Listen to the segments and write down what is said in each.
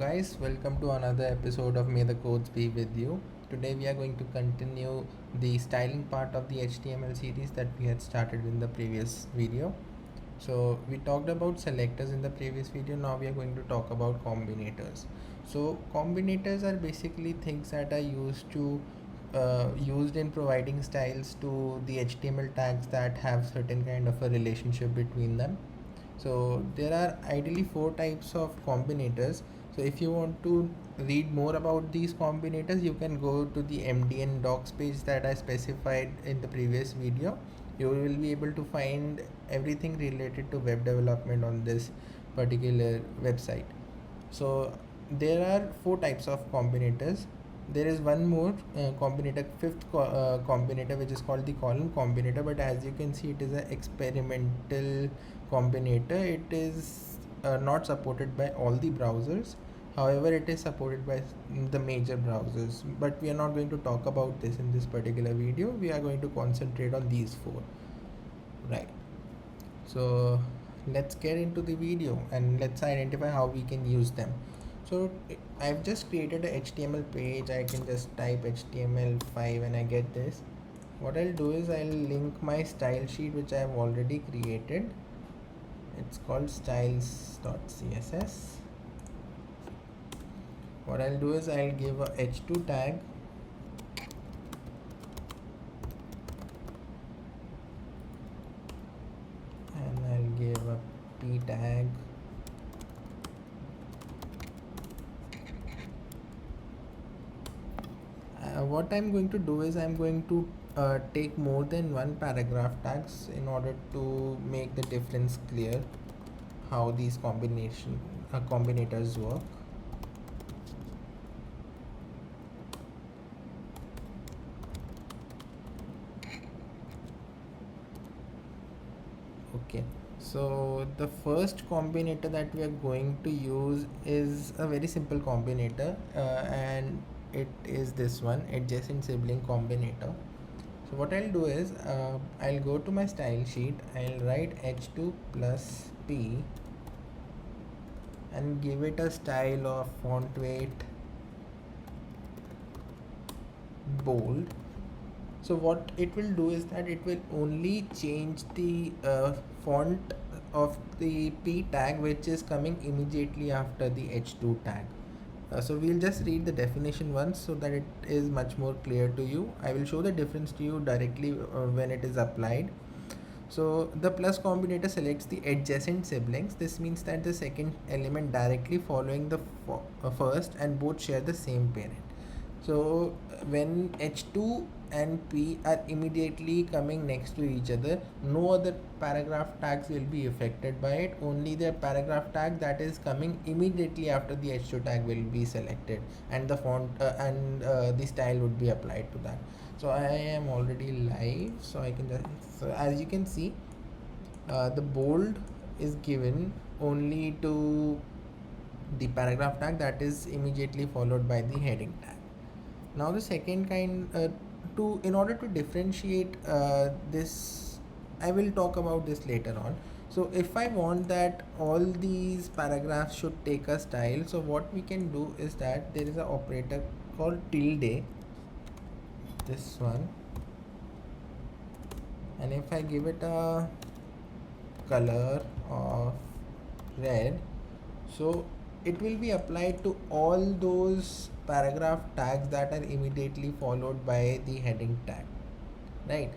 guys, welcome to another episode of May the Codes Be With You. Today we are going to continue the styling part of the HTML series that we had started in the previous video. So we talked about selectors in the previous video. Now we are going to talk about combinators. So combinators are basically things that are used in providing styles to the HTML tags that have certain kind of a relationship between them. So there are ideally four types of combinators. So if you want to read more about these combinators, you can go to the MDN docs page that I specified in the previous video. You will be able to find everything related to web development on this particular website. So there are four types of combinators. There is one more combinator, combinator, which is called the column combinator, but as you can see, it is an experimental combinator. It is not supported by all the browsers. However, it is supported by the major browsers, but we are not going to talk about this in this particular video. We are going to concentrate on these four, right? So let's get into the video and let's identify how we can use them. So I've just created a HTML page. I can just type HTML5 and I get this. What I'll do is I'll link my style sheet which I have already created. It's called styles.css. What I'll do is I'll give a h2 tag, and I'll give a p tag, what I'm going to do is I'm going to take more than one paragraph tags in order to make the difference clear how these combinators work. Okay, so the first combinator that we are going to use is a very simple combinator, and it is this one, adjacent sibling combinator. So what I'll do is I'll go to my style sheet, I'll write h2 plus p and give it a style of font weight bold. So what it will do is that it will only change the font of the p tag which is coming immediately after the h2 tag. So we'll just read the definition once so that it is much more clear to you. I will show the difference to you directly when it is applied. So the plus combinator selects the adjacent siblings. This means that the second element directly following the first and both share the same parent. So when h2 and p are immediately coming next to each other, no other paragraph tags will be affected by it. Only the paragraph tag that is coming immediately after the h2 tag will be selected, and the font and the style would be applied to that. So I am already live, so I can just, so as you can see, the bold is given only to the paragraph tag that is immediately followed by the heading tag. Now the second kind, in order to differentiate this, I will talk about this later on. So if I want that all these paragraphs should take a style, so what we can do is that there is an operator called tilde, this one, and if I give it a color of red, so it will be applied to all those paragraph tags that are immediately followed by the heading tag, right?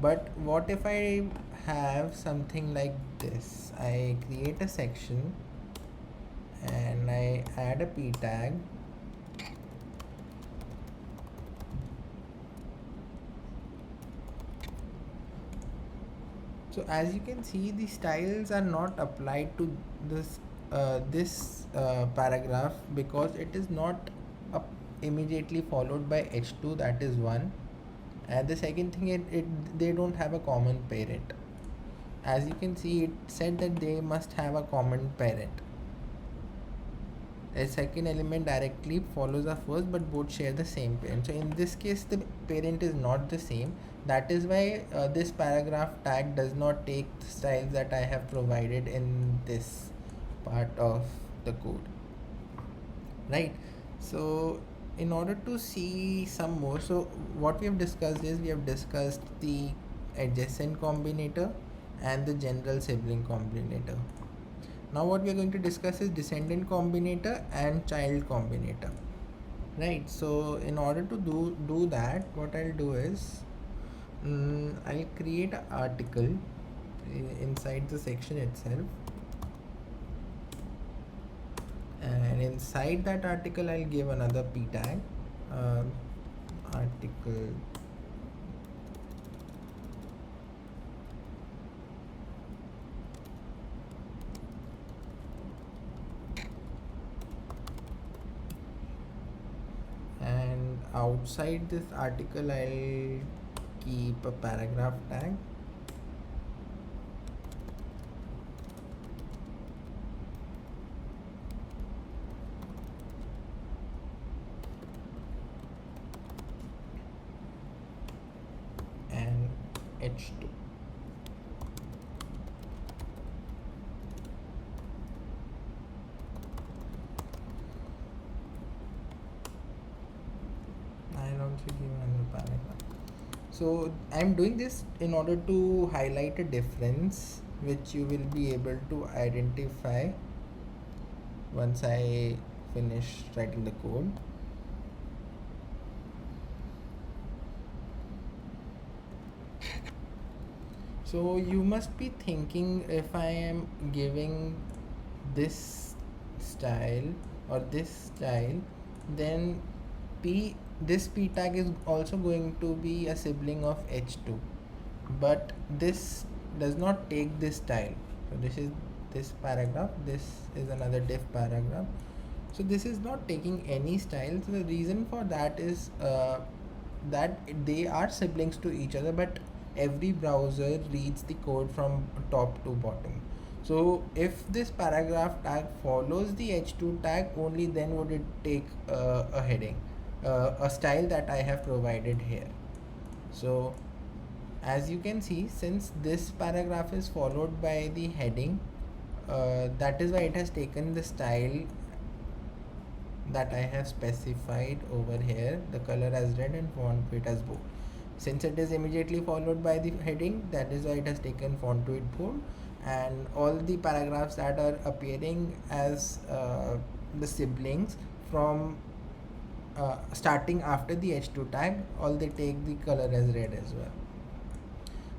But what if I have something like this? I create a section and I add a p tag, so as you can see, the styles are not applied to this paragraph because it is not immediately followed by h2, that is one, and the second thing, they don't have a common parent. As you can see, it said that they must have a common parent. A second element directly follows the first, but both share the same parent. So in this case, the parent is not the same. That is why this paragraph tag does not take the styles that I have provided in this part of the code. right? So in order to see some more, so what we have discussed is we have discussed the adjacent combinator and the general sibling combinator. Now what we are going to discuss is descendant combinator and child combinator, right? So in order to do that, what I'll do is I'll create an article inside the section itself, and inside that article I'll give another p tag, um, article, and outside this article I'll keep a paragraph tag, and h2. I'll also give another paragraph. So I'm doing this in order to highlight a difference which you will be able to identify once I finish writing the code. So you must be thinking, if I am giving this style or this style, then p this p tag is also going to be a sibling of h2, but this does not take this style. So this is this paragraph, this is another div paragraph, so this is not taking any style. So the reason for that is that they are siblings to each other, but every browser reads the code from top to bottom. So if this paragraph tag follows the h2 tag, only then would it take a heading, a style that I have provided here. So as you can see, since this paragraph is followed by the heading, that is why it has taken the style that I have specified over here, the color as red and font weight as bold. Since it is immediately followed by the heading, that is why it has taken font weight bold, and all the paragraphs that are appearing as the siblings from starting after the h2 tag, all they take the color as red as well.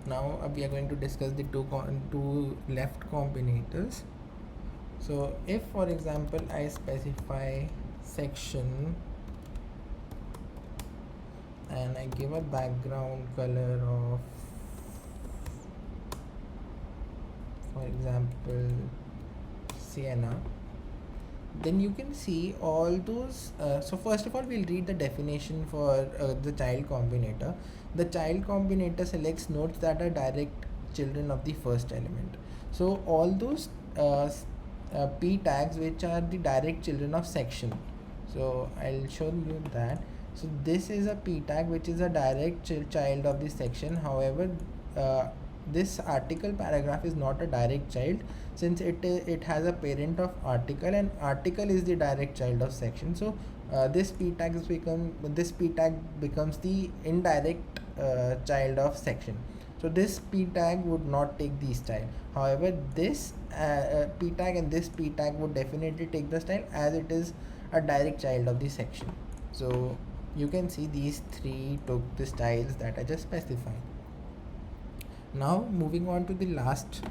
Now we are going to discuss the two left combinators. So if for example I specify section and I give a background color of, for example, sienna, then you can see all those. So first of all, we'll read the definition for the child combinator. The child combinator selects nodes that are direct children of the first element. So all those p tags which are the direct children of section. So I'll show you that. So this is a p tag which is a direct child of the section. However, this article paragraph is not a direct child, since it has a parent of article, and article is the direct child of section. So this p tag becomes the indirect child of section. So this p tag would not take the style. However, this p tag and this p tag would definitely take the style, as it is a direct child of the section. So you can see these three took the styles that I just specified. Now moving on to the last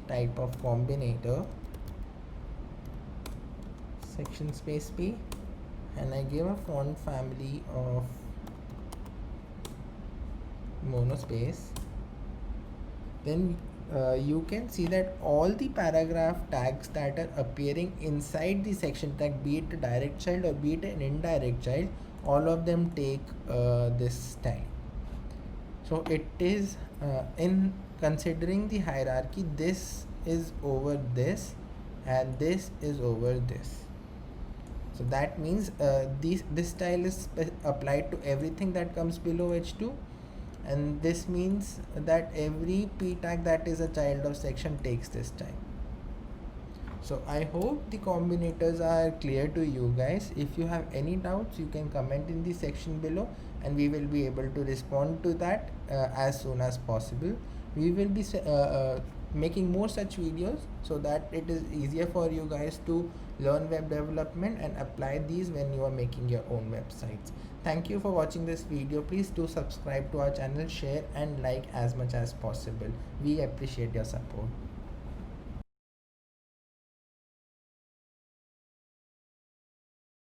type of combinator, section space p, and I give a font family of monospace. Then you can see that all the paragraph tags that are appearing inside the section tag, be it a direct child or be it an indirect child, all of them take this style. So it is in considering the hierarchy, this is over this and this is over this. So that means this style is applied to everything that comes below h2, and this means that every p tag that is a child of section takes this style. So I hope the combinators are clear to you guys. If you have any doubts, you can comment in the section below, and we will be able to respond to that as soon as possible. We will be making more such videos so that it is easier for you guys to learn web development and apply these when you are making your own websites. Thank you for watching this video. Please do subscribe to our channel, share and like as much as possible. We appreciate your support.